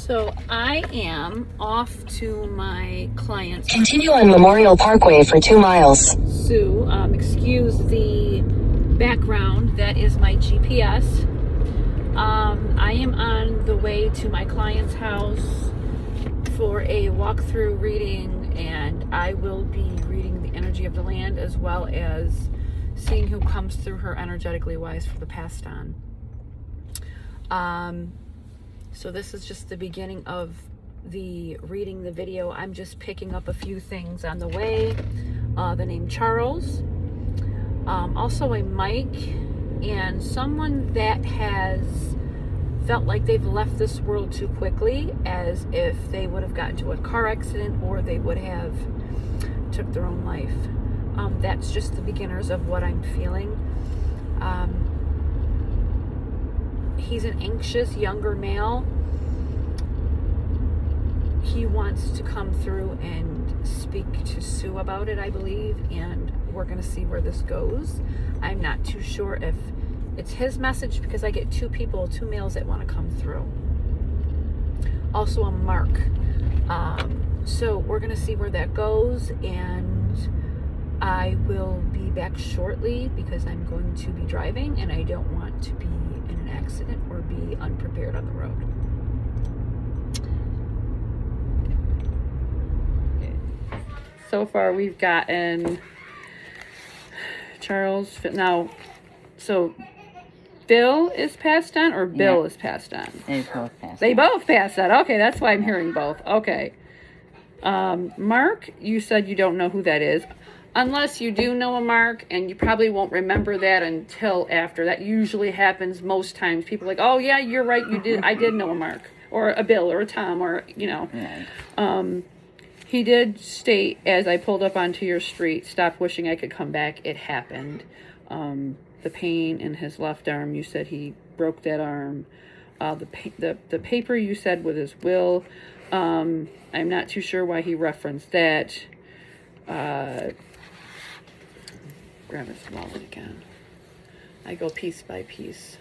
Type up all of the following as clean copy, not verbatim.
So I am off to my client's. Continue on Memorial Parkway for 2 miles. Sue, excuse the background. That is my GPS. I am on the way to my client's house for a walkthrough reading, and I will be reading the energy of the land as well as seeing who comes through her energetically wise for the past on. So this is just the beginning of the reading the video. I'm just picking up a few things on the way. The name Charles, also a Mike, and someone that has felt like they've left this world too quickly, as if they would have gotten to a car accident or they would have took their own life. That's just the beginners of what I'm feeling. He's an anxious younger male. He wants to come through and speak to Sue about it, I believe, and we're going to see where this goes. I'm not too sure if it's his message, because I get two males that want to come through. Also a Mark. So we're going to see where that goes, and I will be back shortly because I'm going to be driving and I don't want to be in an accident or be unprepared on the road. So far we've gotten Charles. Now, so Phil is passed on or Bill is passed on? They both passed on. Okay, that's why I'm hearing both. Okay. Mark, you said you don't know who that is. Unless you do know a Mark, and you probably won't remember that until after. That usually happens most times. People are like, oh yeah, you're right, you did. I did know a Mark, or a Bill, or a Tom, or, you know. Right. He did state, as I pulled up onto your street, stop wishing I could come back. It happened. The pain in his left arm, you said he broke that arm. The paper you said with his will, I'm not too sure why he referenced that. Grab his wallet again. I go piece by piece.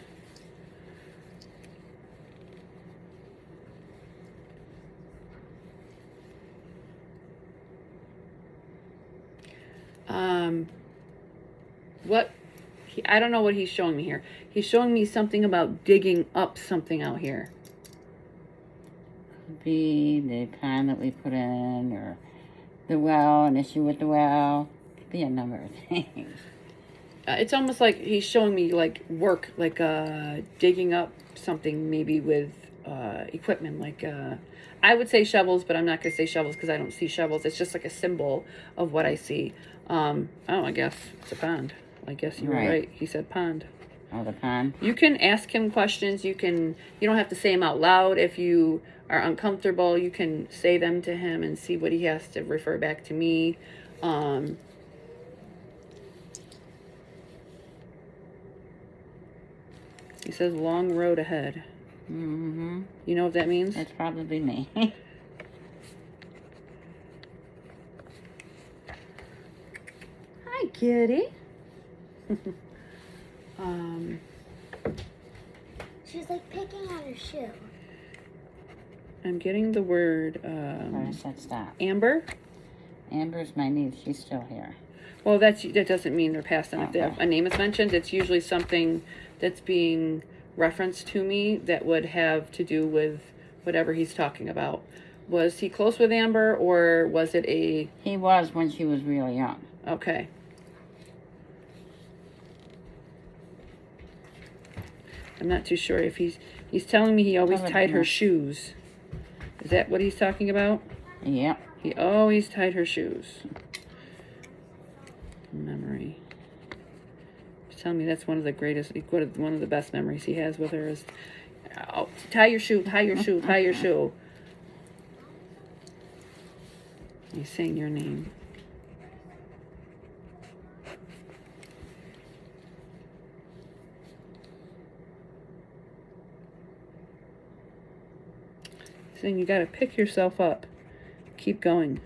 I don't know what he's showing me here. He's showing me something about digging up something out here. Could be the pond that we put in, or the well, an issue with the well. Could be a number of things. It's almost like he's showing me like work, like digging up something, maybe with equipment, like I would say shovels, but I'm not going to say shovels because I don't see shovels. It's just like a symbol of what I see. I guess it's a pond. I guess you were right. He said pond. Oh, the pond. You can ask him questions. You don't have to say them out loud. If you are uncomfortable, you can say them to him and see what he has to refer back to me. He says long road ahead. Mm-hmm. You know what that means? That's probably me. Hi, kitty. She's like picking on her shoe. I'm getting the word I said stop. Amber. Amber's my niece. She's still here. Well, that doesn't mean they're passed on. If Okay. a name is mentioned, it's usually something that's being referenced to me that would have to do with whatever he's talking about. Was he close with Amber, or was it a... He was when she was really young. Okay. I'm not too sure if he's telling me he always tied her shoes. Is that what he's talking about? Yep. He always tied her shoes. Memory. He's telling me that's one of the greatest, one of the best memories he has with her is, oh, tie your shoe, tie your shoe, tie your shoe. He's saying your name. He's saying you got to pick yourself up. Keep going.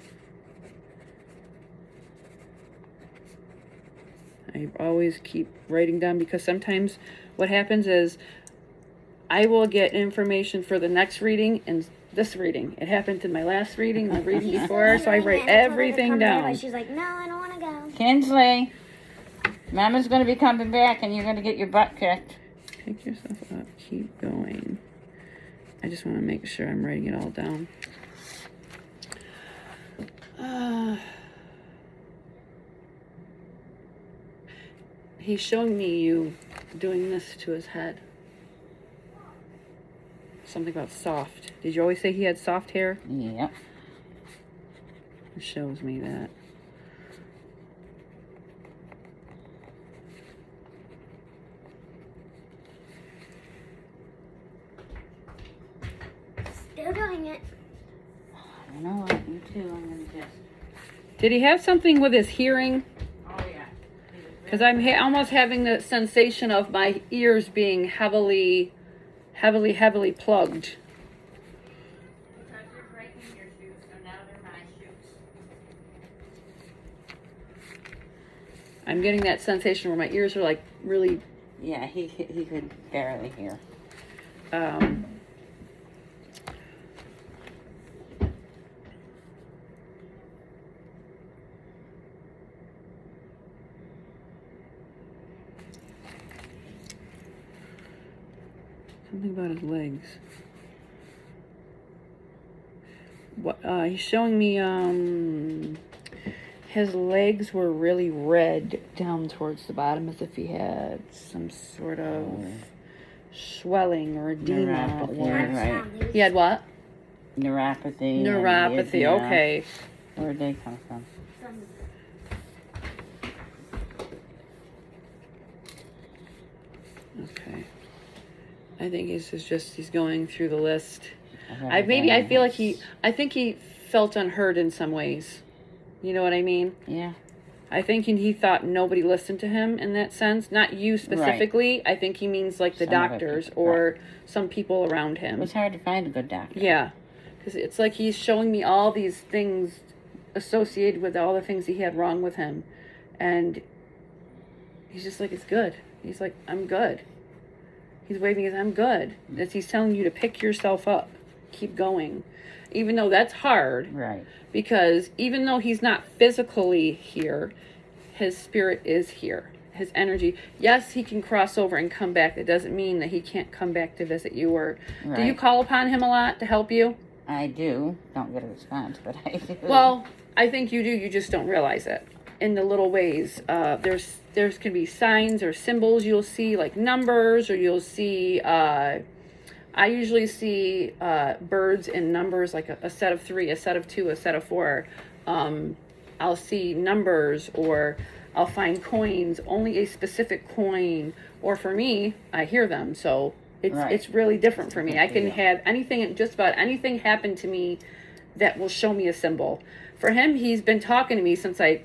I always keep writing down, because sometimes what happens is I will get information for the next reading and this reading. It happened in my last reading, the reading before, so I write everything down. She's like, no, I don't want to go. Kinsley, Mama's going to be coming back and you're going to get your butt kicked. Pick yourself up. Keep going. I just want to make sure I'm writing it all down. He's showing me you doing this to his head. Something about soft. Did you always say he had soft hair? Yep. It shows me that. Still doing it. You know what? You too. I'm going to just... Did he have something with his hearing? Oh, yeah. Because I'm almost having the sensation of my ears being heavily plugged. Because you're breaking your shoes, so now they're my shoes. I'm getting that sensation where my ears are like really, Yeah, he could barely hear. something about his legs. What he's showing me his legs were really red down towards the bottom, as if he had some sort of swelling or edema. Neuropathy, Or right. he had what? Neuropathy. Neuropathy. Yeah. Okay. Where'd they come from? Okay. I think he's going through the list. I think he felt unheard in some ways. You know what I mean? Yeah. I think he thought nobody listened to him in that sense. Not you specifically. I think he means like the Some other doctors people, or some people around It him. was hard to find a good doctor. Yeah. Because it's like he's showing me all these things associated with all the things he had wrong with him. And he's just like, it's good. He's like, I'm good. He's waving his, I'm good. He's telling you to pick yourself up. Keep going. Even though that's hard. Right. Because even though he's not physically here, his spirit is here. His energy. Yes, he can cross over and come back. That doesn't mean that he can't come back to visit you. Or do you Right. call upon him a lot to help you? I do. Don't get a response, but I do. Well, I think you do. You just don't realize it. In the little ways, there's can be signs or symbols you'll see, like numbers, or you'll see. I usually see birds in numbers, like a set of 3, a set of 2, a set of 4. I'll see numbers, or I'll find coins, only a specific coin. Or for me, I hear them, so it's really different for me. I can have anything, just about anything happen to me that will show me a symbol. For him, he's been talking to me since I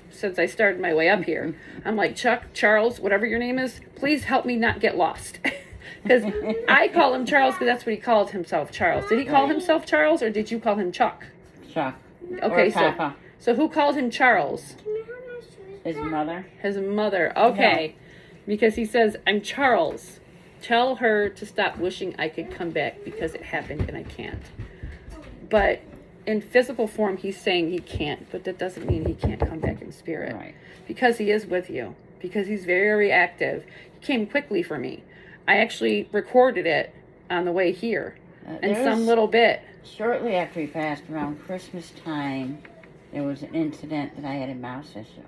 started my way up here. I'm like, Chuck, Charles, whatever your name is, please help me not get lost. Because I call him Charles because that's what he called himself, Charles. Did he call himself Charles, or did you call him Chuck? Chuck. Okay, Or Papa. so who called him Charles? His mother. His mother. Okay. Because he says, I'm Charles. Tell her to stop wishing I could come back because it happened and I can't. But in physical form, he's saying he can't, but that doesn't mean he can't come back in spirit. Right. Because he is with you. Because he's very active. He came quickly for me. I actually recorded it on the way here. In There some was- little bit. Shortly after he passed, around Christmas time, there was an incident that I had a mouse issue.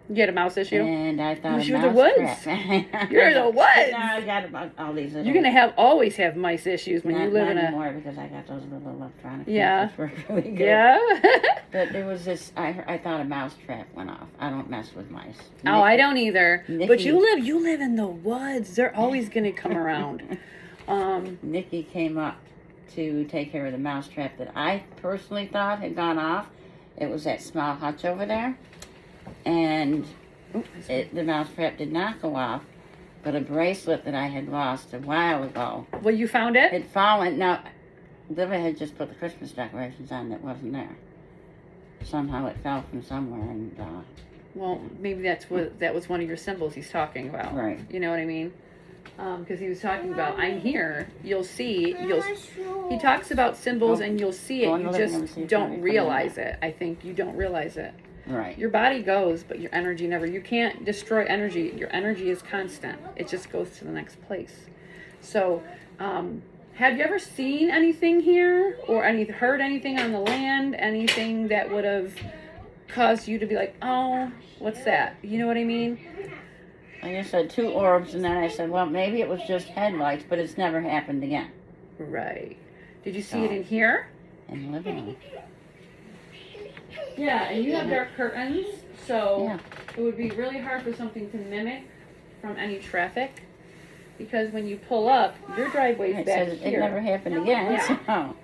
You had a mouse issue? And I thought You're a the mouse woods. trap. You're the woods. Now I got about all these little... You're going to always have mice issues when not, you live not in a... anymore because I got those little electronic Yeah. things which work really good. Yeah? But there was this, I thought a mouse trap went off. I don't mess with mice. Oh, I don't either. But Nikki- you live in the woods. They're always going to come around. Nikki came up to take care of the mouse trap that I personally thought had gone off. It was that small hutch over there. And the mouse trap did not go off. But a bracelet that I had lost a while ago Well, you found it? had fallen. Now, Liva had just put the Christmas decorations on that wasn't there. Somehow it fell from somewhere and... Well, maybe that was one of your symbols he's talking about. Right. You know what I mean? because he was talking about, I'm here. You'll see. He talks about symbols, and you'll see Go it. in the You living room, just see if don't somebody put it in realize it. I think you don't realize it. Right. Your body goes, but your energy never. You can't destroy energy. Your energy is constant. It just goes to the next place. So, have you ever seen anything here, or heard anything on the land? Anything that would have caused you to be like, oh, what's that? You know what I mean? I just said 2 orbs, and then I said, well, maybe it was just headlights, but it's never happened again Right. Did you see it in here? in the living room. Yeah, and you have dark curtains, so Yeah. it would be really hard for something to mimic from any traffic, because when you pull up, your driveway's It back said it here. never happened again, Yeah. so.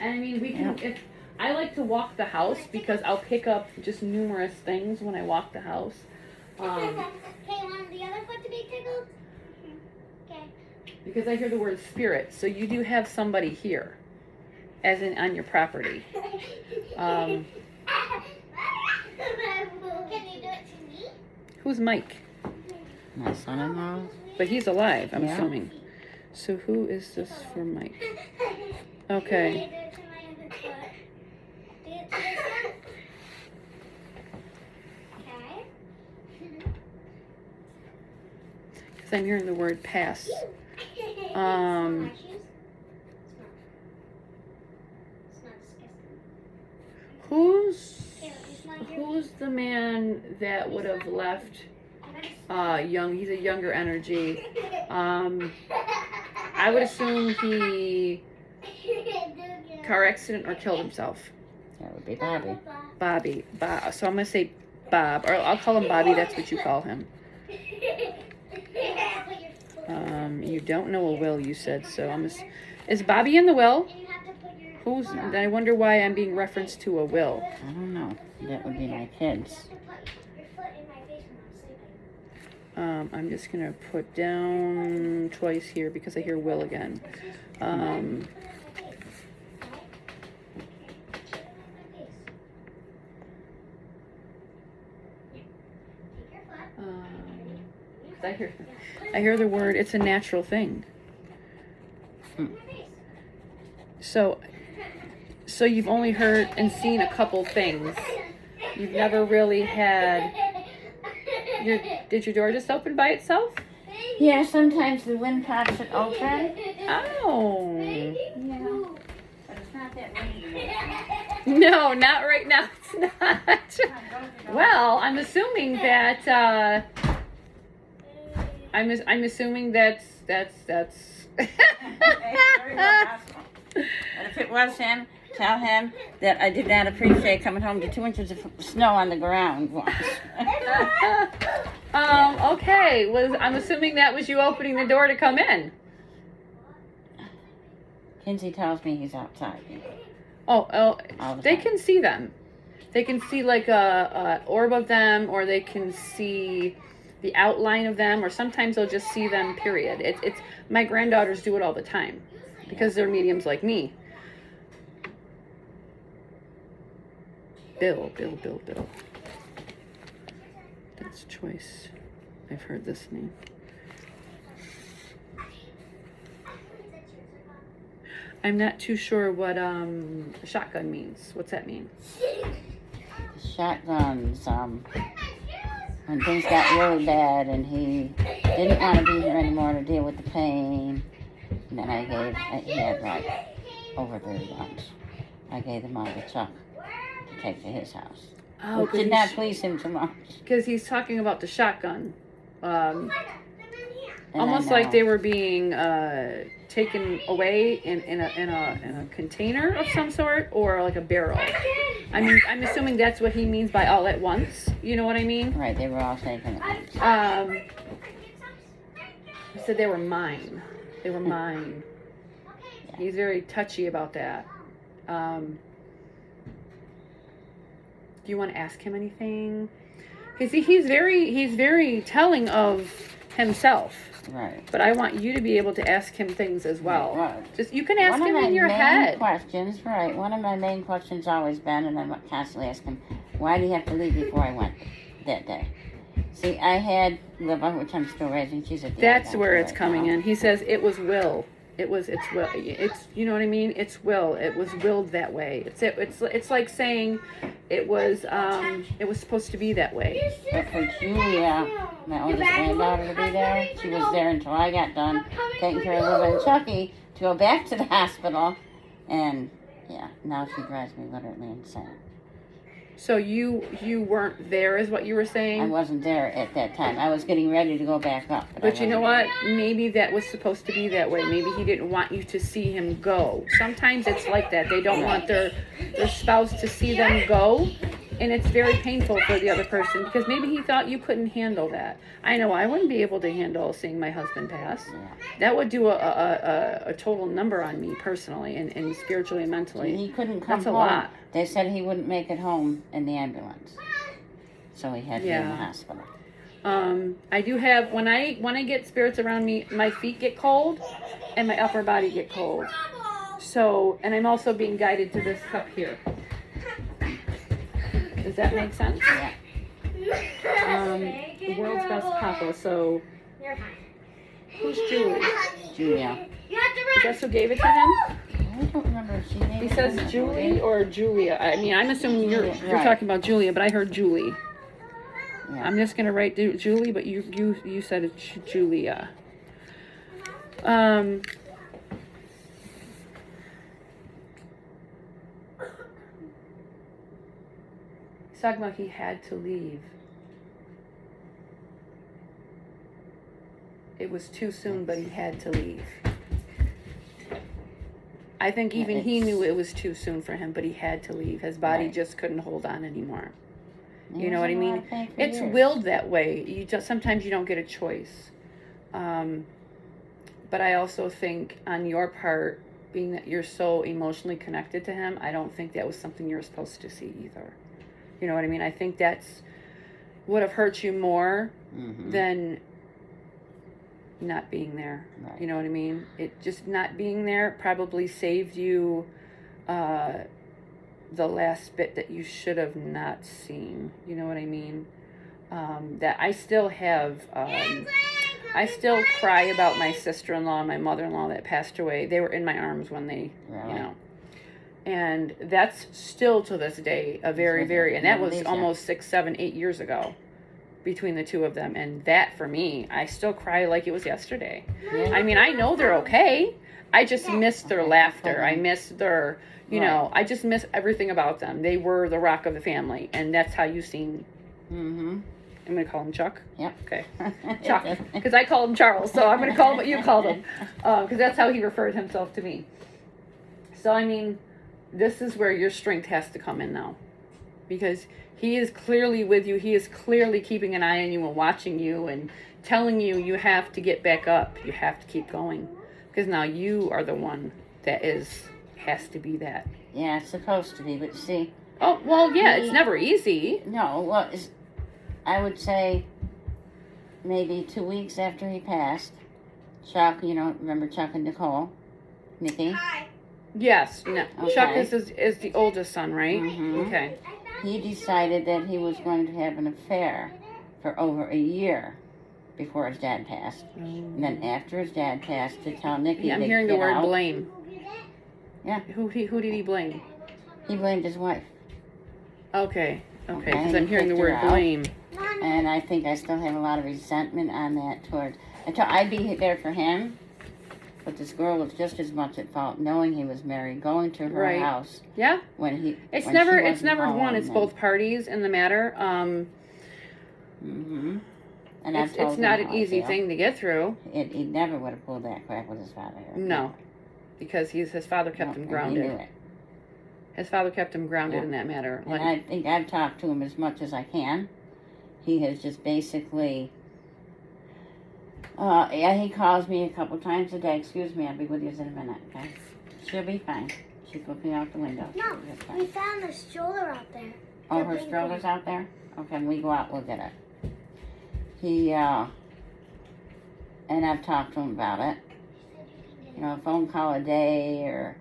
And I mean, we can. If I like to walk the house because I'll pick up just numerous things when I walk the house. Okay, want the other foot to be tickled? Okay. Because I hear the word spirit, so you do have somebody here, as in on your property. Can you do it to me? Who's Mike? My son-in-law. But he's alive, I'm Yeah. assuming. So who is this for Mike? Can you Okay. do it to my other foot? Do it to this one? Okay. Because I'm hearing the word pass. Smell Um, my shoes? Smell. It's not disgusting. Who's Okay, let me smell your who's the man that would have left young? He's a younger energy. I would assume he car accident or killed himself. That would be Bobby. Bobby. So I'm gonna say Bob, or I'll call him Bobby. That's what you call him. You don't know a will, you said. So is Bobby in the will? Who's? I wonder why I'm being referenced to a will. I don't know. That would be my kids. I'm just gonna put down twice here because I hear will again. I hear the word. It's a natural thing. So you've only heard and seen a couple things. You've never really had. Did your door just open by itself? Yeah, sometimes the wind pops it open. Oh. Yeah. But it's not that windy. No, not right now. It's not. Well, I'm assuming that. I'm assuming that's. It's very well possible. But if it was him, tell him that I did not appreciate coming home to 2 inches of snow on the ground once. Okay. I'm assuming that was you opening the door to come in. Kinsey tells me he's outside. Oh, All the they time. can see them. They can see like a orb of them, or they can see the outline of them, or sometimes they'll just see them. Period. It's my granddaughters do it all the time because they're mediums like me. Bill. That's choice. I've heard this name. I'm not too sure what shotgun means. What's that mean? The shotguns, when things got really bad and he didn't want to be here anymore to deal with the pain, and then he had like over 30 guns. I gave them all to Chuck to take to his house. Oh, Which did not please him too much. Because he's talking about the shotgun. And Almost I like know. they were being taken away in a container of some sort, or like a barrel. I mean, I'm assuming that's what he means by all at once. You know what I mean? Right, they were all taken at once. He said they were mine. They were mine. He's very touchy about that. Do you want to ask him anything? Because he's very telling of himself. Right. But I want you to be able to ask him things as well. Right. Just you can ask One him of in my your main head. questions, right? One of my main questions always been, and I constantly ask him, "Why do you have to leave before I went that day?" See, I had Liva, which I'm still raising. She's a That's where it's coming in. He says it was will. It's will. It's, you know what I mean? It's will. It was willed that way. It's like saying it was supposed to be that way. But for Julia, my oldest granddaughter, to be there, she was there until I got done taking care of Liva and Chucky to go back to the hospital. And yeah, now she drives me literally insane. So you weren't there, is what you were saying? I wasn't there at that time. I was getting ready to go back up. But you know what? Maybe that was supposed to be that way. Maybe he didn't want you to see him go. Sometimes it's like that. They don't want their spouse to see them go. And it's very painful for the other person because maybe he thought you couldn't handle that. I know I wouldn't be able to handle seeing my husband pass. Yeah. That would do a total number on me personally and spiritually and mentally. He couldn't come That's home. a lot. They said he wouldn't make it home in the ambulance. So he had to be in the hospital. I do have, when I get spirits around me, my feet get cold and my upper body get cold. So, and I'm also being guided to this cup here. Does that make sense? Yeah. The world's best papa. So, who's Julie? Julia. Is that who gave it to him? I don't remember if she made He it says or not. Julie or Julia. I mean, I'm assuming you're Right. talking about Julia, but I heard Julie. Yeah. I'm just gonna write Julie, but you said it's Julia. He's talking about he had to leave. It was too soon, but he had to leave. I think even he knew it was too soon for him, but he had to leave. His body Right. just couldn't hold on anymore. He You know was what I in a lot mean? of pain for It's years. willed that way. You just sometimes you don't get a choice. But I also think on your part, being that you're so emotionally connected to him, I don't think that was something you're supposed to see either. You know what I mean? I think that's would have hurt you more Mhm. than not being there. Right. You know what I mean? It just not being there probably saved you the last bit that you should have not seen. You know what I mean? That I still have, I still cry about my sister-in-law and my mother-in-law that passed away. They were in my arms when they, Really? you know. And that's still to this day a very, very, and that was Amnesia. almost 6, 7, 8 years ago between the two of them. And that for me, I still cry like it was yesterday. Yeah. I mean, I know they're okay. I just miss their laughter. I miss their, you know, I just miss everything about them. They were the rock of the family. And that's how you seen, Mm-hmm. I'm going to call him Chuck. Yep. Okay. Chuck. Because I called him Charles. So I'm going to call him what you called him. Because that's how he referred himself to me. So, I mean, this is where your strength has to come in now. Because he is clearly with you. He is clearly keeping an eye on you and watching you and telling you you have to get back up. You have to keep going. Because now you are the one that has to be that. Yeah, it's supposed to be, but see, Oh, well, yeah, it's never easy. no, well, I would say maybe 2 weeks after he passed, Chuck, you know, remember Chuck and Nicole? Nikki? Yes. No. Okay. Chuck is the oldest son, right? Mhm. Okay. He decided that he was going to have an affair for over a year before his dad passed. And then after his dad passed, to tell Nikki Yeah, I'm to hearing the get word out. blame. Yeah. Who did he blame? He blamed his wife. Okay. Okay. Okay, Because I'm he hearing the kicked her word out. blame. And I think I still have a lot of resentment on that toward. I'd be there for him, but this girl was just as much at fault, knowing he was married, going to her Right. house Yeah. when he. It's when never she it's wasn't never home one. It's and- both parties in the matter. Mhm. And I've It's told him not an how I easy feel. thing to get through. He never would have pulled that crap with his father. No, because his father kept him And grounded. He knew it. His father kept him grounded Yeah. in that matter. And I think I've talked to him as much as I can. He has just basically. Yeah, he calls me a couple times a day. Excuse me, I'll be with you in a minute. Okay, she'll be fine. She's looking out the window. No, She'll be fine. we found the stroller out there. Oh, her stroller's out there? Okay, when we go out, we'll get it. He, and I've talked to him about it. You know, a phone call a day or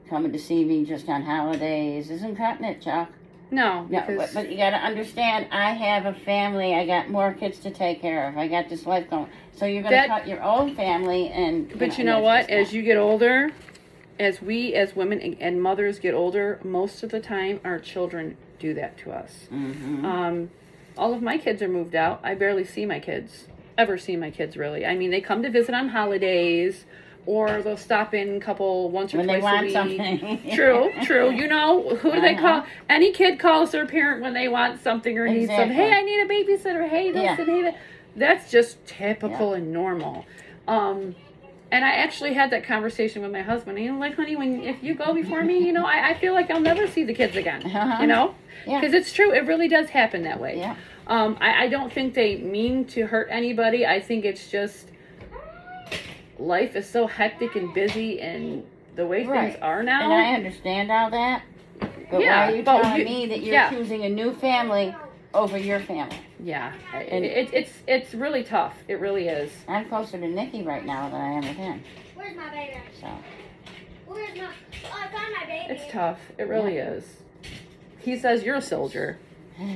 coming to see me just on holidays isn't cutting it, Chuck. No, No, because but you got to understand, I have a family. I got more kids to take care of. I got this life going. So you're going to cut your own family, and but you know what? As you get older, as we as women and mothers get older, most of the time our children do that to us. Mm-hmm. All of my kids are moved out. I barely see my kids. Ever see my kids really? I mean, they come to visit on holidays. Or they'll stop in once or when twice they want a week. something. True. You know, who do they call? Any kid calls their parent when they want something or need something. Hey, I need a babysitter. Hey, this and hey, that. That's just typical and normal. And I actually had that conversation with my husband. And I'm like, honey, if you go before me, you know, I feel like I'll never see the kids again. You know? Because it's true. It really does happen that way. Yeah. I don't think they mean to hurt anybody. I think it's just life is so hectic and busy and the way things are now. And I understand all that. But why are you telling me that you're choosing a new family over your family? Yeah. And it's really tough. It really is. I'm closer to Nikki right now than I am with him. Where's my baby? So. Where's my? Oh, I found my baby. It's tough. It really is. He says you're a soldier. He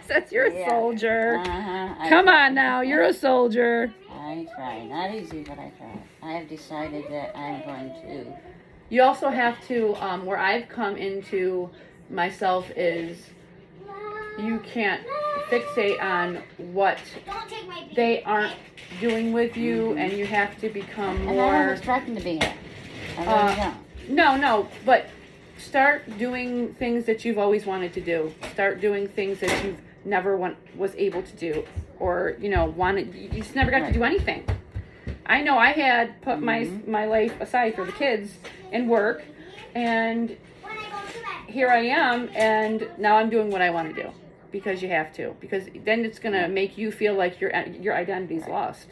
says you're a soldier. Come on now, you're a soldier. I try. Not easy, but I try. I have decided that I'm going to. You also have to, where I've come into myself is you can't fixate on what they aren't doing with you, and you have to become more. And I was expecting to be here. I really don't. No, but start doing things that you've always wanted to do. Start doing things that you've never was able to do, or you just never got to do anything. I know I had put my life aside for the kids and work, and here I am, and now I'm doing what I want to do because you have to, because then it's gonna make you feel like your identity's lost.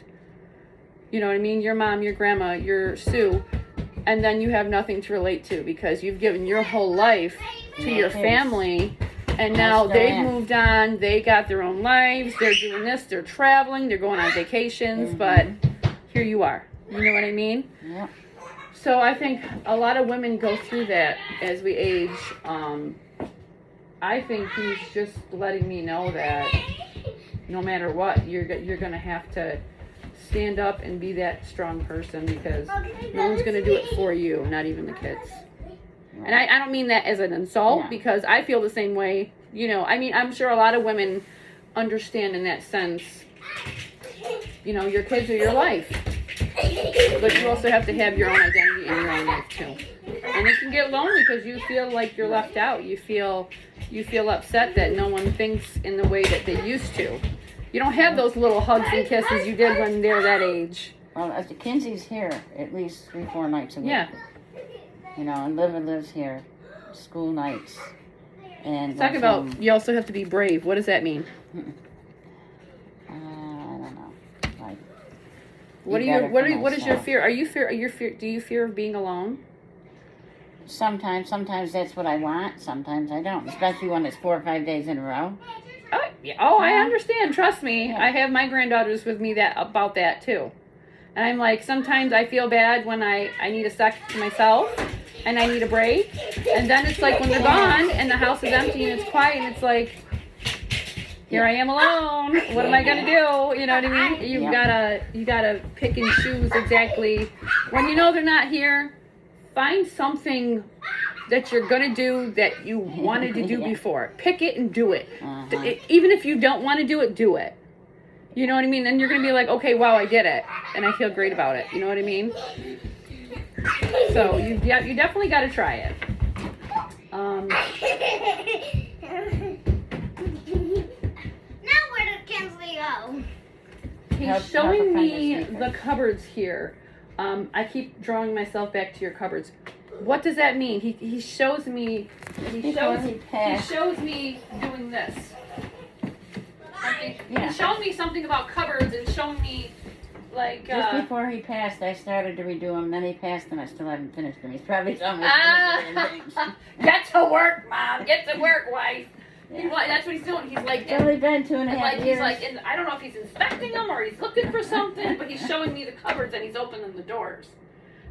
You know what I mean? Your mom, your grandma, your Sue, and then you have nothing to relate to because you've given your whole life to your family. And now they've moved on. They got their own lives. They're doing this. They're traveling. They're going on vacations. But here you are. You know what I mean? Yeah. So I think a lot of women go through that as we age. I think he's just letting me know that no matter what, you're going to have to stand up and be that strong person because no one's going to do it for you, not even the kids. And I don't mean that as an insult because I feel the same way. You know, I mean, I'm sure a lot of women understand in that sense, you know, your kids are your life. But you also have to have your own identity in your own life too. And it can get lonely because you feel like you're left out. You feel upset that no one thinks in the way that they used to. You don't have those little hugs and kisses you did when they were that age. Well, Kinsey's here at least 3-4 nights a week. Yeah. You know, and Liva lives here, school nights. And talk about, you also have to be brave. What does that mean? I don't know. Like, what is your fear? Do you fear of being alone? Sometimes that's what I want. Sometimes I don't, especially when it's 4 or 5 days in a row. I understand. Trust me. Yeah. I have my granddaughters with me about that too. And I'm like, sometimes I feel bad when I need a sec to myself and I need a break. And then it's like when they're gone and the house is empty and it's quiet and it's like, here I am alone. What am I gonna do? You know what I mean? You gotta pick and choose exactly. When you know they're not here, find something that you're gonna do that you wanted to do before. Pick it and do it. Even if you don't want to do it, do it. You know what I mean? Then you're going to be like, okay, wow, I did it. And I feel great about it. You know what I mean? So you definitely got to try it. Now where did Kinsley go? He's showing me the cupboards here. I keep drawing myself back to your cupboards. What does that mean? He shows me. He shows me doing this. He's showing me something about cupboards and showing me like. Just before he passed, I started to redo them. Then he passed, and I still haven't finished them. He's probably telling me. Get to work, Mom. Get to work, wife. Yeah. That's what he's doing. He's like. It's only been 2.5 years. He's like, I don't know if he's inspecting them or he's looking for something, but he's showing me the cupboards and he's opening the doors.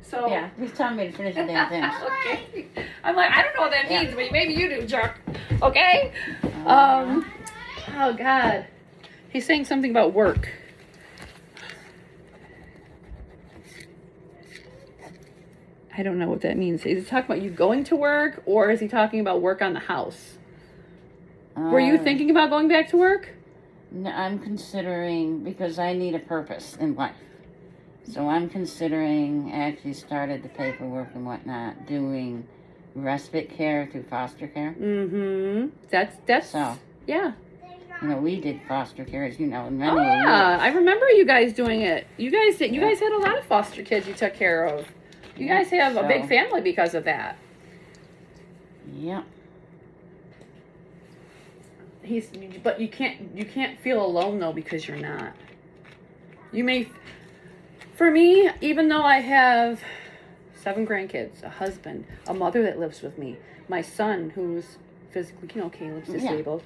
So Yeah, he's telling me to finish the damn thing. okay. I'm like, I don't know what that Yeah. means, but maybe you do, Chuck. Okay. Oh God. He's saying something about work. I don't know what that means. Is he talking about you going to work, or is he talking about work on the house? Were you thinking about going back to work? No, I'm considering, because I need a purpose in life. So I'm considering, I actually started the paperwork and whatnot, doing respite care through foster care. Mm-hmm. That's So, yeah. you know, we did foster care, as you know, in many Oh yeah, years. I remember you guys doing it. You guys had a lot of foster kids you took care of. You guys have a big So- family because of that. Yep. But you can't feel alone though, because you're not. You may, for me, even though I have 7 grandkids, a husband, a mother that lives with me, my son who's physically, Caleb's Yeah. disabled.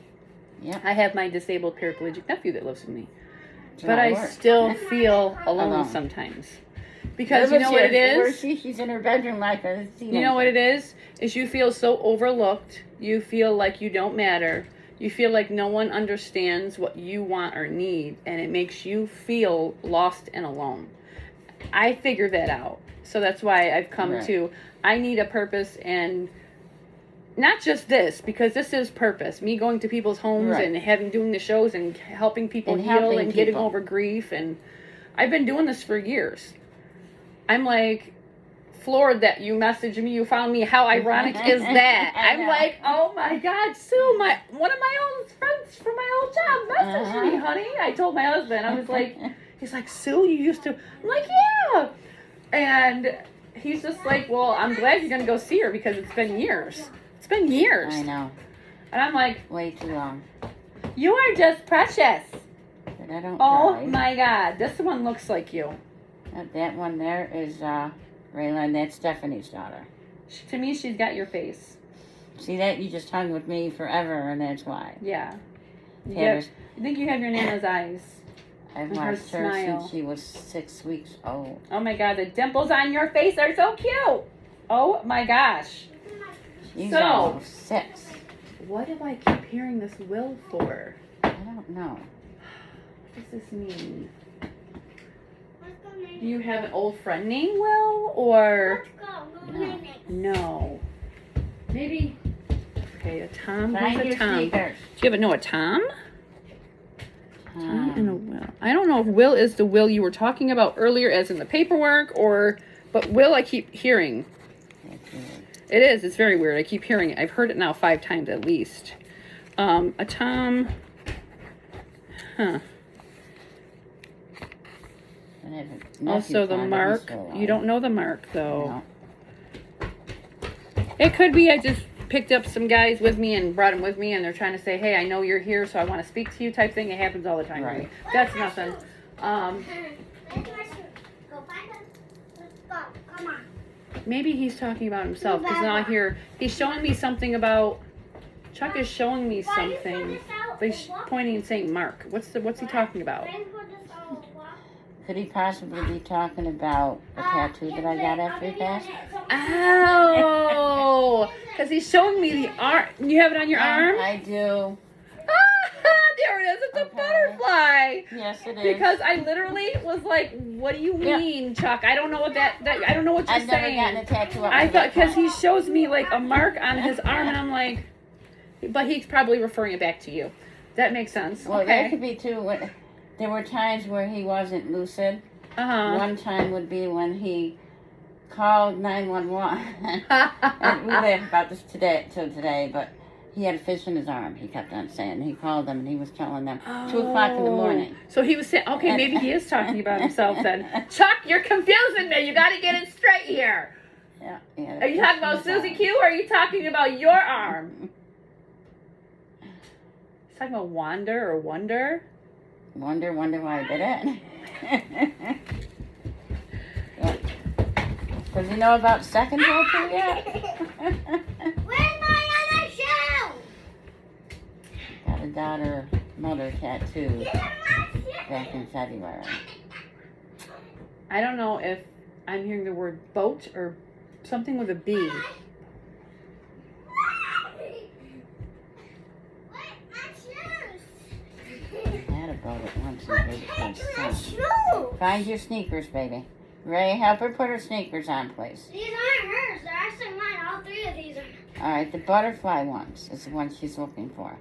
Yep. I have my disabled paraplegic nephew that lives with me. It's But not I work. still feel alone Alone. sometimes. Because you know what it is? She's in her bedroom like a teenager. You know what it is? Is you feel so overlooked. You feel like you don't matter. You feel like no one understands what you want or need, and it makes you feel lost and alone. I figured that out. So that's why I've come Right. to, I need a purpose, and not just this, because this is purpose. Me going to people's homes Right. and doing the shows and helping people And heal helping and getting people. over grief. And I've been doing this for years. I'm like floored that you messaged me, you found me. How ironic is that? I I'm know. like, oh my God, Sue, one of my old friends from my old job messaged me, honey. I told my husband, I was like, he's like, Sue, you used to. I'm like, yeah. And he's just like, well, I'm glad you're gonna go see her because it's been years. It's been years. I know. And I'm like, Way too long. you are just precious. But I don't Oh drive. my God, this one looks like you. That one there is Raylan. That's Stephanie's daughter. To me, she's got your face. See that? You just hung with me forever, and that's why. Yeah. You Taylor's- I think you have your Nana's eyes. I've and her watched her smile. since she was 6 weeks old. Oh my God, the dimples on your face are so cute. Oh my gosh. She's So- almost 6. What do I keep hearing this will for? I don't know. What does this mean? Let's go, Nene. Do you have an old friend named Will, or Let's go. Go, No. Nene. no? Maybe. Okay, a Tom. Find Who's your a Tom? Do sneakers. you ever know a Tom? Tom and a Will. I don't know if Will is the Will you were talking about earlier, as in the paperwork, but Will I keep hearing. That's weird. It is. It's very weird. I keep hearing it. I've heard it now 5 times at least. A Tom. Huh. I have a nephew Also the Tom, but he's Mark. still alive. You don't know the Mark though. No. It could be I just picked up some guys with me and brought them with me, and they're trying to say, "Hey, I know you're here, so I want to speak to you." Type thing. It happens all the time. To me. Right. That's nothing. Where's my shoe? Go find them. Let's go. Come on. Maybe he's talking about himself because now I hear he's showing me something about. Chuck is showing me Why you put something. this out? But he's pointing and saying Mark. What's he talking about? Why you put this out? What? Could he possibly be talking about a tattoo that I got after he passed? Oh, because he's showing me the arm. You have it on your arm? I do. There it is. It's a Okay. butterfly. Yes, it is. Because I literally was like, "What do you Yeah. mean, Chuck? I don't know what that I don't know what you're I've never saying." gotten a tattoo up I to thought that because he point. shows me like a mark on his arm, and I'm like, but he's probably referring it back to you. That makes sense. Well, that Okay. could be too. There were times where he wasn't lucid. Uh One time would be when he called 911. And we huh. laugh about this today, but he had a fish in his arm. He kept on saying. He called them and he was telling them 2 o'clock in the morning. So he was saying, okay, maybe he is talking about himself then. Chuck, you're confusing me. You got to get it straight here. Yeah, yeah. Are you talking about Susie Q, or are you talking about your arm? He's talking about Wander or Wonder. Wonder why I did it. Yeah. Does he know about second tattoo yet? Where's my other shoe? Got a daughter-mother tattoo Get in my shoe. back in February. I don't know if I'm hearing the word boat or something with a B. What? I had a boat at once and I heard it called sun. Shoes. Find your sneakers, baby. Ray, help her put her sneakers on, please. These aren't hers. They're actually mine. All three of these are. All right, the butterfly ones is the one she's looking for.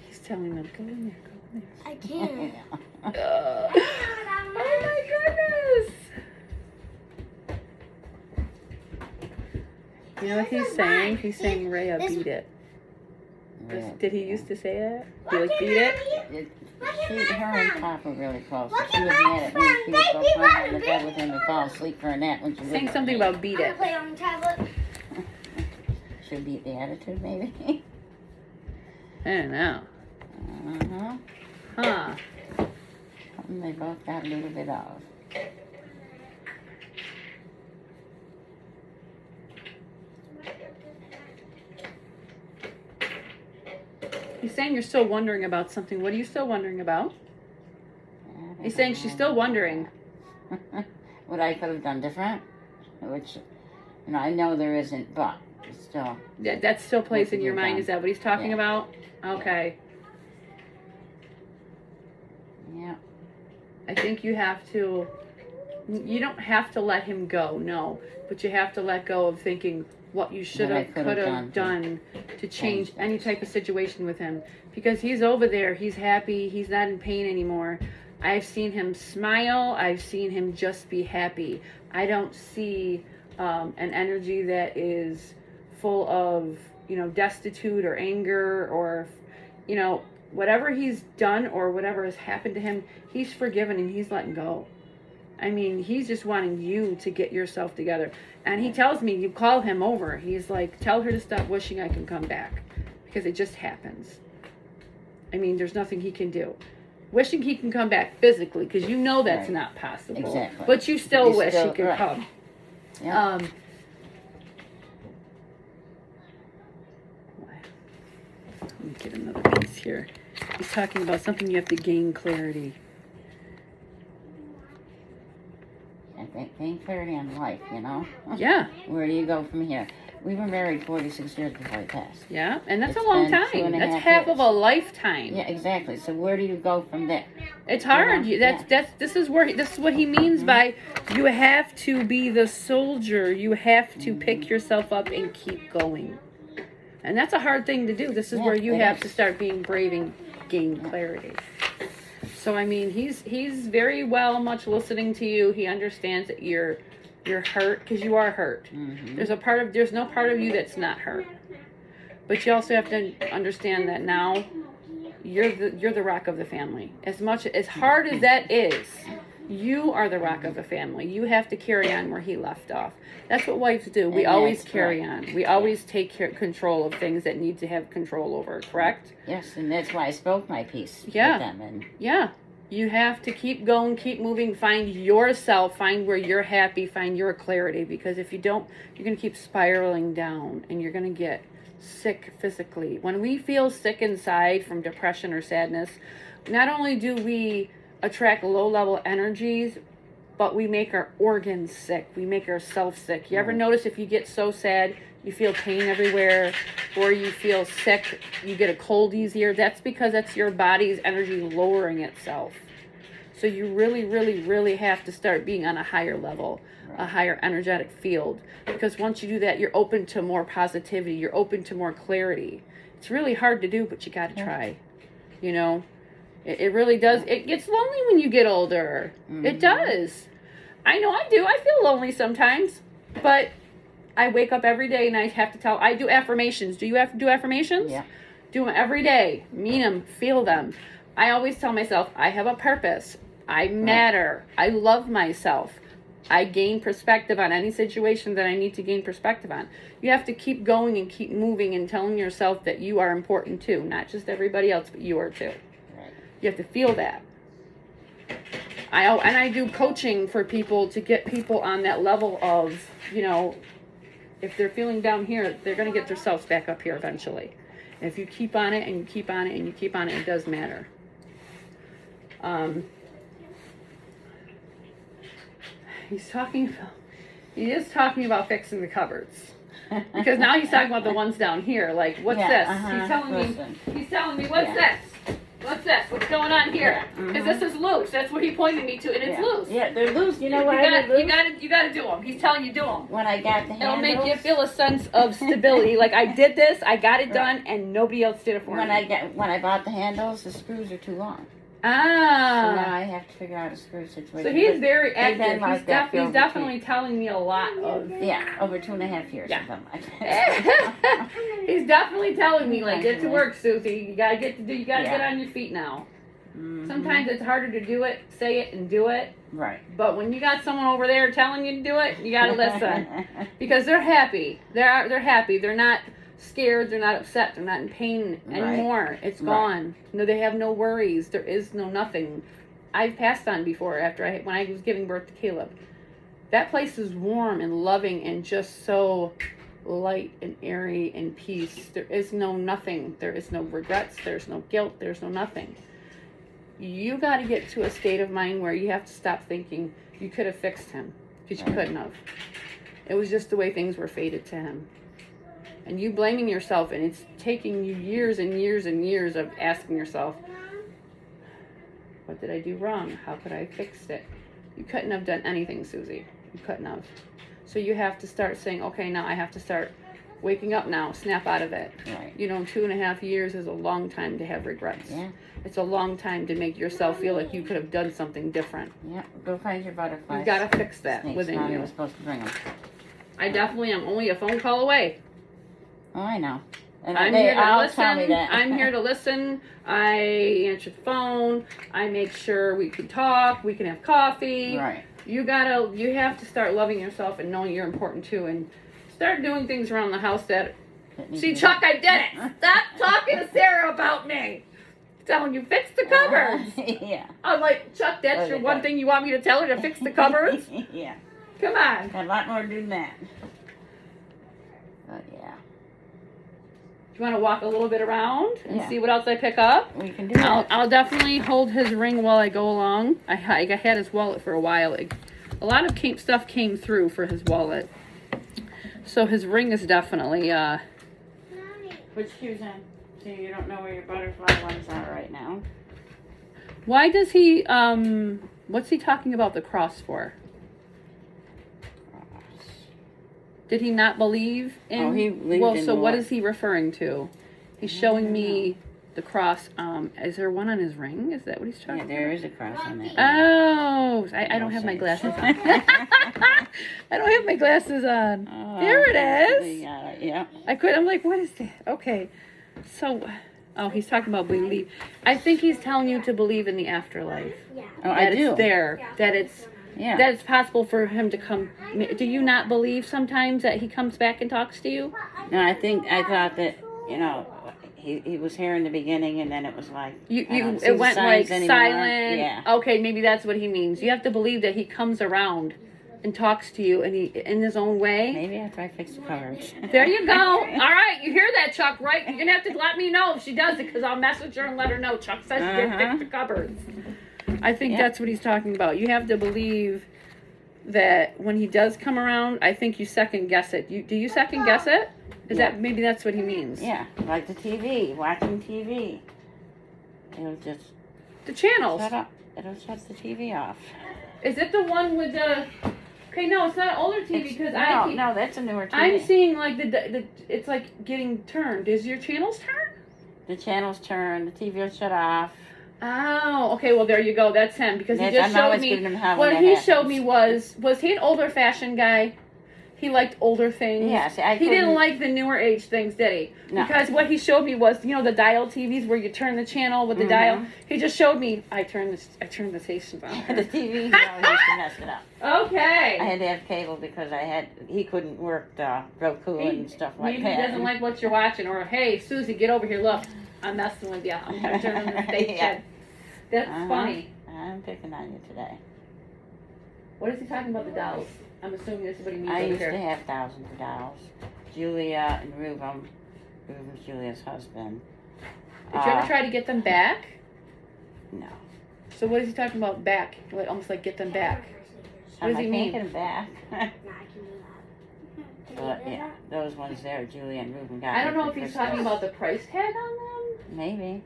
He's telling them, go in there, go in there. I can't. Oh my goodness! You know what he's saying? He's saying, Rhea, beat it. Yeah. Did he used to say that? Be like, beat it? Her and Papa really close. Look She at was my mad at me. She would friend. go Baby climb on the button, bed with him and fall asleep for a nap when she was Saying something about beat I'm it. gonna play on the tablet. Should beat the attitude, maybe. I don't know. Uh-huh. Huh. Something they both got a little bit of. He's saying you're still wondering about something. What are you still wondering about? He's saying she's still wondering. What I could have done different, which, I know there isn't, but still. That still plays What in your you've mind. done. Is that what he's talking Yeah. about? Okay. Yeah. I think you don't have to let him go, no. But you have to let go of thinking what you should What I have, could could have have done to change change any things. type of situation with him. Because he's over there, he's happy, he's not in pain anymore. I've seen him smile, I've seen him just be happy. I don't see an energy that is full of, destitute or anger or, whatever he's done or whatever has happened to him, he's forgiven and he's letting go. I mean, he's just wanting you to get yourself together. And he tells me, you call him over. He's like, tell her to stop wishing I can come back. Because it just happens. I mean, there's nothing he can do. Wishing he can come back physically, because you know that's Right. not possible. Exactly. But you still You wish still- he could right. come. Yeah. Let me get another piece here. He's talking about something you have to gain clarity. I think gain clarity on life, Yeah, Where do you go from here? We were married 46 years before he passed. yeah. And that's It's a long been time. 2.5 That's half of years. a lifetime. Yeah, exactly. So where do you go from there? It's hard. Yeah. This is what he means by you have to be the soldier. You have to pick yourself up and keep going. And that's a hard thing to do. This is Yeah, where you it have is. to start being brave and gain clarity. So I mean, he's very well much listening to you. He understands that you're hurt because you are hurt. Mm-hmm. There's no part of you that's not hurt. But you also have to understand that now you're the rock of the family. As hard as that is, you are the rock of the family. You have to carry on where he left off. That's what wives do. We And always that's carry right. on. We always take control of things that need to have control over, correct? Yes, and that's why I spoke my piece Yeah. with them. And Yeah. You have to keep going, keep moving, find yourself, find where you're happy, find your clarity. Because if you don't, you're going to keep spiraling down and you're going to get sick physically. When we feel sick inside from depression or sadness, not only do we attract low-level energies, but we make our organs sick. We make ourselves sick. You ever Right. notice if you get so sad, you feel pain everywhere, or you feel sick, you get a cold easier? That's because that's your body's energy lowering itself. So you really, really, really have to start being on a higher level, a higher energetic field. Because once you do that, you're open to more positivity. You're open to more clarity. It's really hard to do, but you got to try. It really does. It gets lonely when you get older. It does. I know I do. I feel lonely sometimes, but I wake up every day and I have to I do affirmations. Do you have to do affirmations? Yeah. Do them every day. Mean them. Feel them. I always tell myself, I have a purpose. I matter. I love myself. I gain perspective on any situation that I need to gain perspective on. You have to keep going and keep moving and telling yourself that you are important too. Not just everybody else, but you are too. Right. You have to feel that. I do coaching for people to get people on that level of, if they're feeling down here, they're going to get themselves back up here eventually. And if you keep on it and you keep on it and you keep on it, it does matter. He is talking about fixing the cupboards. Because now he's talking about the ones down here. Like, what's this? He's telling me, what's this? What's this? What's going on here? Because this is loose. That's what he pointed me to, and it's loose. Yeah, they're loose. You know You why they're loose? gotta do them. He's telling you do them. When I got the It'll handles, make you feel a sense of stability. Like, I did this, I got it done, and nobody else did it for me. when I bought the handles, the screws are too long. So now Ah. I have to figure out a screw situation. So he's But very they've been active. like that for He's over definitely telling me a lot of. Yeah, over 2.5 years. Yeah. Of them like that. He's definitely telling me, like, get to work, Susie. You gotta get Yeah. on your feet now. Mhm. Sometimes it's harder to do it, say it, and do it. Right. But when you got someone over there telling you to do it, you gotta listen because they're happy. They're happy. They're not scared. They're not upset. They're not in pain anymore. It's gone. No, they have no worries. There is no nothing. I've passed on before when I was giving birth to Caleb. That place is warm and loving and just so light and airy and peace. There is no nothing. There is no regrets. There's no guilt. There's no nothing. You got to get to a state of mind where you have to stop thinking you could have fixed him because you couldn't have. It was just the way things were fated to him. And you blaming yourself, and it's taking you years and years and years of asking yourself, what did I do wrong? How could I have fixed it? You couldn't have done anything, Susie. You couldn't have. So you have to start saying, okay, now I have to start waking up now, snap out of it. Right. 2.5 years is a long time to have regrets. Yeah. It's a long time to make yourself feel like you could have done something different. Yeah. Go find your butterflies. You've got to fix that Snakes. within Mommy you. was supposed to bring them. I definitely am only a phone call away. Oh, I know. And I'm they here to all listen. tell me that. I'm here to listen. I answer the phone. I make sure we can talk. We can have coffee. Right. You have to start loving yourself and knowing you're important too, and start doing things around the house that. See, Chuck, I did it. Stop talking to Sarah about me. Telling you fix the cupboards. Yeah. I'm like, Chuck, that's your one thing you want me to tell her, to fix the cupboards? Yeah. Come on. Got a lot more to do than that. But yeah. You want to walk a little bit around and Yeah. see what else I pick up? We can do that. I'll definitely hold his ring while I go along. I had his wallet for a while. A lot of stuff came through for his wallet. So his ring is definitely, Put shoes on. So you don't know where your butterfly ones are right now. why does he, what's he talking about the cross for? Did he not believe in? Oh, he believed well, in so the what Lord. is he referring to? He's showing me the cross. Is there one on his ring? Is that what he's talking Yeah, about? there is a cross on that. Oh, I don't have my glasses on. I don't have my glasses on. Oh, There it is. we got it, yeah. I'm like, what is that? Okay. So, he's talking about believe. I think he's telling you to believe in the afterlife. Oh, That I do. it's there. That it's Yeah. that it's possible for him to come. Do you not believe sometimes that he comes back and talks to you? No, I thought that, he was here in the beginning and then it was like, I don't see It the went signs like anymore. silent. Yeah. Okay, maybe that's what he means. You have to believe that he comes around and talks to you, and he in his own way. Maybe after I fix the covers. There you go. All right, you hear that, Chuck, right? You're gonna have to let me know if she does it, because I'll message her and let her know. Chuck says she didn't fix the cupboards. I think that's what he's talking about. You have to believe that when he does come around, I think you second guess it. Do you second guess it? Maybe that's what he means? Yeah, like the TV, watching TV. It'll just The channels. shut up. It'll shut the TV off. Is it the one with the? Okay, no, it's not older TV because No, that's a newer TV. I'm seeing like the it's like getting turned. Is your channels turn? The channels turn, the TV will shut off. Oh, okay. Well, there you go. That's him because he Yes, just I'm showed always me. giving him hell when What that he happens. showed me was he an older fashioned guy? He liked older things. Yeah, see, I he didn't couldn't- like the newer age things, did he? No. Because what he showed me was, the dial TVs where you turn the channel with the dial. He just showed me. I turned the stations on. The TV, always used to mess it up. Okay. I had to have cable because he couldn't work the Roku and stuff like Maybe that. he doesn't like what you're watching, or hey, Susie, get over here. Look, I'm messing with you. I'm turning the station. Yeah. That's Uh-huh. funny. I'm picking on you today. What is he talking about the dolls? I'm assuming this is what he means I over used here. to have thousands of dolls. Julia and Reuben. Reuben's Julia's husband. Did you ever try to get them back? No. So what is he talking about back? Like, almost like get them back. What does I'm he like, mean? taking it back. No, I can do that. But yeah, those ones there, Julie and Ruben got. I don't me know if for he's talking Christmas. about the price tag on them. Maybe.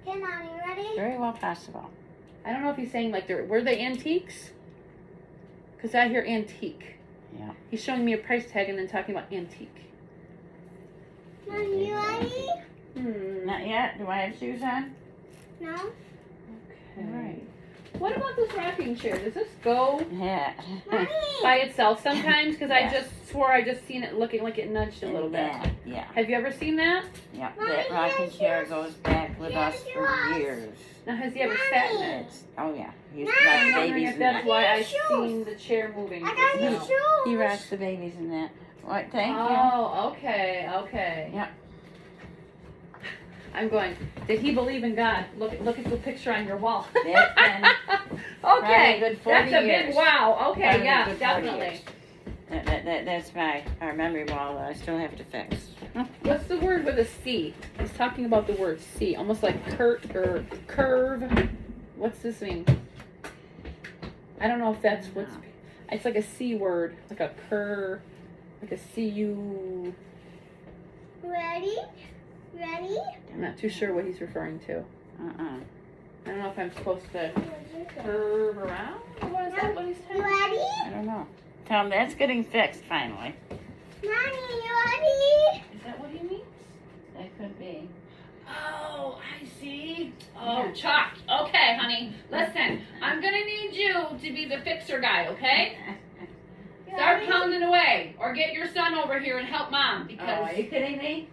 Okay, Mom, you ready? Very well possible. I don't know if he's saying like were they antiques? Because I hear antique. Yeah. He's showing me a price tag and then talking about antique. Mom, you ready? Not yet. Do I have shoes on? No? Okay. What about this rocking chair? Does this go Yeah. Mommy! by itself sometimes? Because I Yes. just swore I just seen it looking like it nudged a little bit. Yeah. Have you ever seen that? Yep. Mommy, That rocking yes, chair yes. goes back with us Yes, for yes. years. Now, has he ever sat in it? It's, oh yeah. He used Mommy! to rock I'm the wondering babies if in that's that. why I Shoes. seen the chair moving. I got just new now. shoes! He rocks the babies in that. What? Thank you. Oh, okay, okay. Yep. I'm going, did he believe in God? Look at the picture on your wall. That's been Okay, probably a good 40 that's a years. big wow. Okay, Probably a yeah, good 40 definitely. years. That's our memory wall that I still have to fix. What's the word with a C? He's talking about the word C, almost like or curve. What's this mean? I don't know if that's what's. It's like a C word, like a curve, like a C-U. Ready? Ready? I'm not too sure what he's referring to. Uh-uh. I don't know if I'm supposed to curve around. Or is that what he's You saying? ready? I don't know. Tell him that's getting fixed finally. Mommy, you ready? Is that what he means? That could be. Oh, I see. Oh, Chuck. Okay, honey. Listen, I'm gonna need you to be the fixer guy, okay? You Start ready? pounding away, or get your son over here and help mom Oh, because are you kidding me?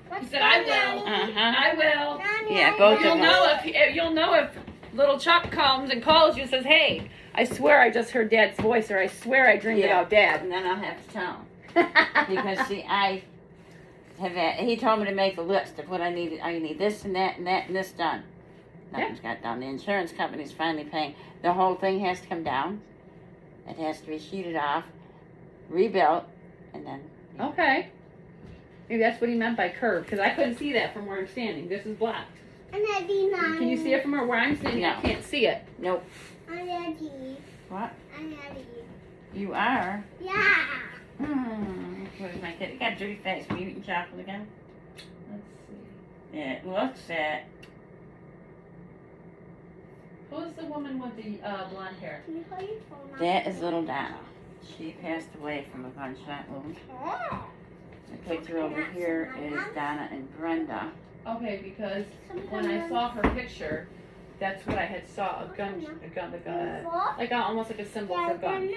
What's he said I going will. on, Uh-huh. I will. Mommy, Yeah, I both You'll of ready? them. know if little Chuck comes and calls you and says, "Hey, I swear I just heard Dad's voice," or "I swear I dreamed Yeah. about Dad." And then I'll have to tell him. Because see, he told me to make a list of what I needed. I need this and that and that and this done. Nothing's got done. The insurance company's finally paying. The whole thing has to come down. It has to be sheeted off, rebuilt, and then. Okay. Maybe that's what he meant by curve, because I couldn't see that from where I'm standing. This is black. I'm ready, Mommy. Can you see it from where I'm standing? I No. can't see it. Nope. I'm ready. What? I'm ready. You are? Yeah. What is my kid? You got a dirty face. Were you eating chocolate again? Let's see. It looks at. Who's the woman with the blonde hair? Can you hold your phone, Mommy? That is little Donna. She passed away from a gunshot wound. Oh. The picture over here is Donna and Brenda. Okay, because when I saw her picture, that's what I had saw, a gun, like almost like a symbol for gun.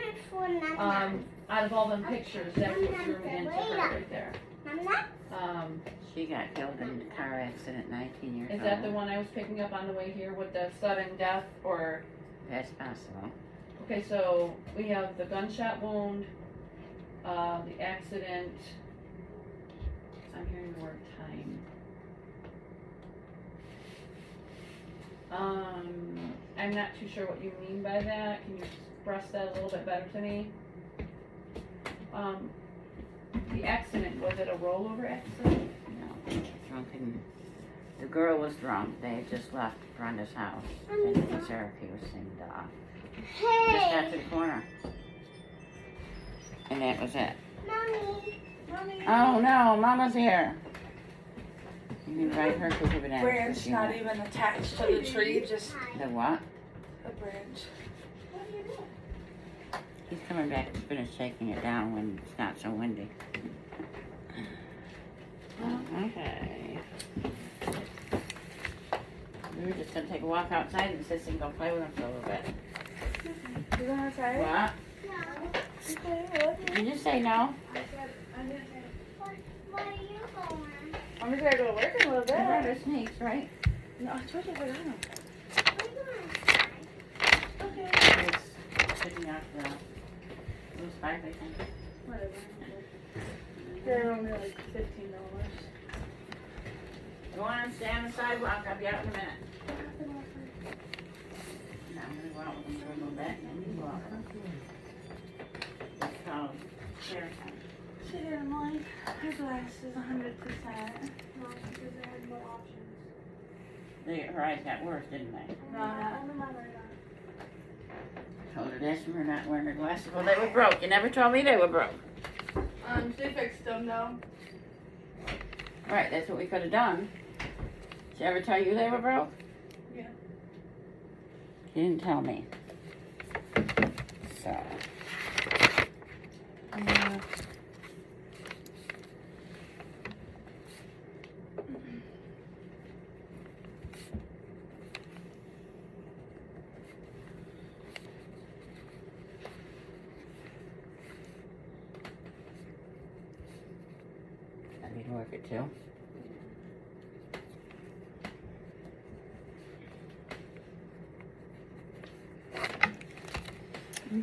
Out of all them pictures, that's what drew me into her right there. She got killed in a car accident 19 years old. Is that the one I was picking up on the way here with the sudden death, or? That's possible. Okay, so we have the gunshot wound, the accident. I'm hearing the word time. I'm not too sure what you mean by that. Can you express that a little bit better to me? The accident, was it a rollover accident? No, drunken. The girl was drunk. They had just left Brenda's house. And it was Syracuse and just got to the corner. And that was it. Mommy. Oh no, Mama's here. You can write her cuckoo banana. Branch not even attached to the tree, just The what? a branch. What do you mean? He's coming back to finish shaking it down when it's not so windy. Okay. We were just gonna take a walk outside and Sissy can go play with him for a little bit. You going outside? What? No. Okay, what? Did you say no? Where are you going? I'm just gonna go to work in a little You brought bit. her sneaks, right? No, I told you I forgot them. Where are you going? Okay. It's sitting out the loose pipe, I think. Whatever. They're only like $15. Go on and stay on the sidewalk. I'll be out in a minute. Now I'm gonna go out with him for a little bit and then you go out. It's called share time. She didn't like her glasses 100%. No, because they had more options. Her eyes got worse, didn't they? No, not. On the mother. Told her this and we're not wearing her glasses. Well, they were broke. You never told me they were broke. She fixed them though. Right, that's what we could have done. Did she ever tell you they were broke? Yeah. She didn't tell me. So. Yeah. I need to work it too.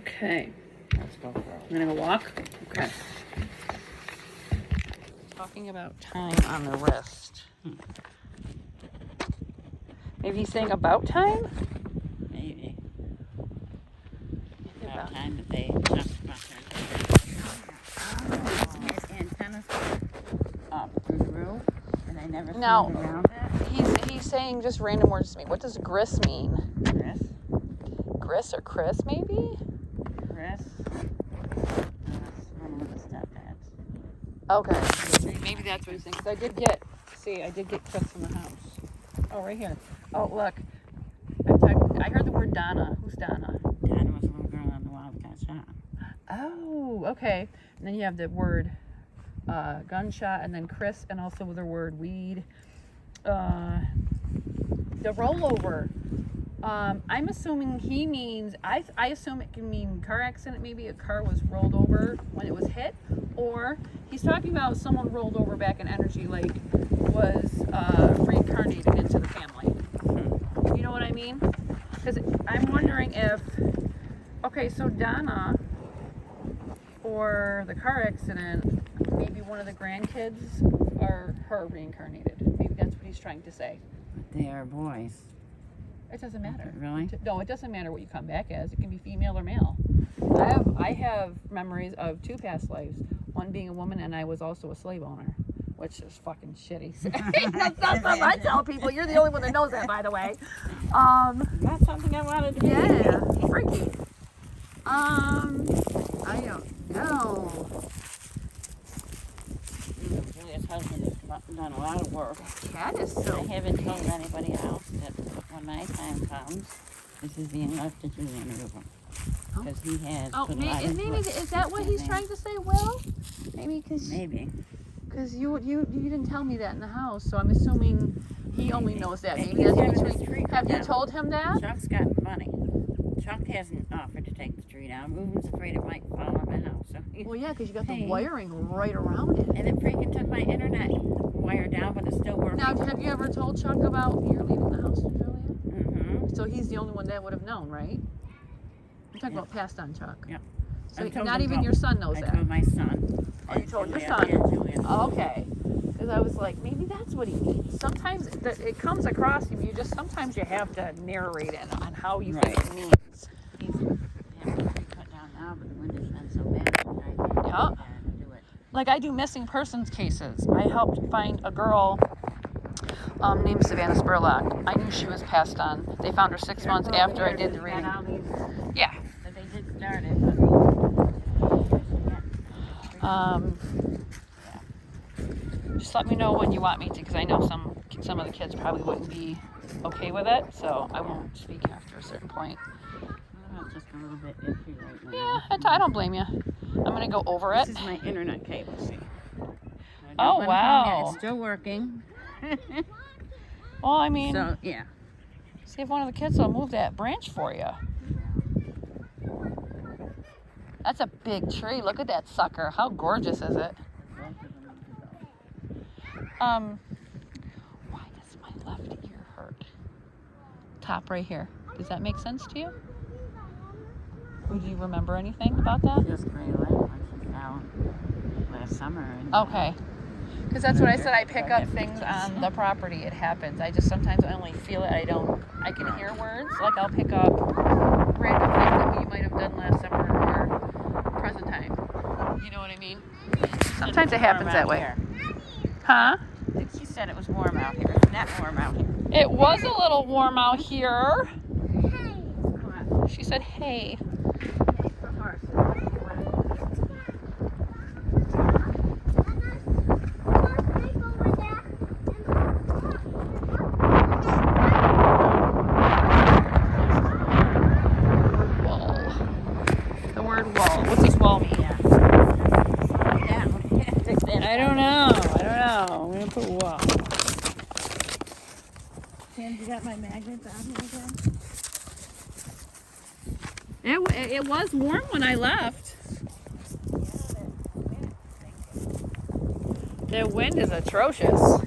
Okay. Let's go for it. I'm gonna go walk. Okay. Talking about time on the wrist. Maybe he's saying about time? Maybe. Maybe About about- time that they jumped across her. His antennas up through the roof, and I never No. flew around it. He's saying just random words to me. What does gris mean? Chris? Gris or Chris, maybe? Chris? That's one of the stepdads. Okay. Maybe that's what he's saying. 'Cause I did get Chris from the house. Oh, right here. Oh, look. I heard the word Donna. Who's Donna? Donna was a little girl on the wild got shot. Oh, okay. And then you have the word gunshot, and then Chris, and also the word weed. The rollover. I'm assuming he means, I assume it can mean car accident. Maybe a car was rolled over when it was hit, or he's talking about someone rolled over back in Energy Lake, was reincarnated into the family. You know what I mean? Because I'm wondering if, okay, so Donna, or the car accident, maybe one of the grandkids are her reincarnated. Maybe that's what he's trying to say. They are boys. It doesn't matter. Really? No, it doesn't matter what you come back as. It can be female or male. I have memories of 2 past lives. One being a woman, and I was also a slave owner, which is fucking shitty. That's not something I tell people. You're the only one that knows that, by the way. That's something I wanted to Yeah, freaky. I don't know. Julia's husband has done a lot of work. Cat is I so. haven't told anybody else that when my time comes, this is being left to Julian Rubin. Because he has Oh, put a lot of maybe work is that what in he's there. trying to say? Will? Maybe because Maybe. you didn't tell me that in the house, so I'm assuming he only knows that. And Maybe he's that's having his between. tree Have cut you down. told him that? Chuck's got money. Chuck hasn't offered to take the tree down. Rubin's afraid it might fall on the house. So he's, Well, yeah, because you got the Hey. wiring right around it. and it freaking took my internet wire down, but it's still working. Now, have you ever told Chuck about you're leaving the house, Julia? Mm-hmm. So he's the only one that would have known, right? I'm talking Yeah. about passed on Chuck. Yeah. So I told not him even about- your son knows I that. told my son. Oh, you told your Julia son. and Julia. Oh, okay. Because I was like, maybe that's what he means. Sometimes it comes across you. Sometimes you have to narrate it on how you think it means. He's having the tree cut down now, but the wind has been so bad that I can't Yeah. get there to do it. Like I do missing persons cases. I helped find a girl named Savannah Spurlock. I knew she was passed on. They found her 6 months after I did the reading. Yeah. But they did start it, but Just let me know when you want me to, because I know some of the kids probably wouldn't be okay with it, so I won't speak after a certain point. I'm just a little bit iffy right now. Yeah, I don't blame you. I'm gonna go over it. This is my internet cable, see. Oh, wow. It's still working. Well, I mean, So, yeah. see if one of the kids will move that branch for you. That's a big tree. Look at that sucker. How gorgeous is it? Why does my left ear hurt? Top right here. Does that make sense to you? Or do you remember anything about that? Just Gray Lake when she fell last summer. And, Okay. Because that's what I said. I pick up things on the property. It happens. I just sometimes only feel it. I can hear words. Like I'll pick up random things that you might have done last summer or present time. You know what I mean? Sometimes it happens that way. Here. Huh? She said it was warm out here. Not warm out here. It was a little warm out here. She said, hey. Wall. The word wall. What's this wall mean? I don't know. I'm gonna put wall. Sam, you got my magnets on here again? It was warm when I left. The wind is atrocious.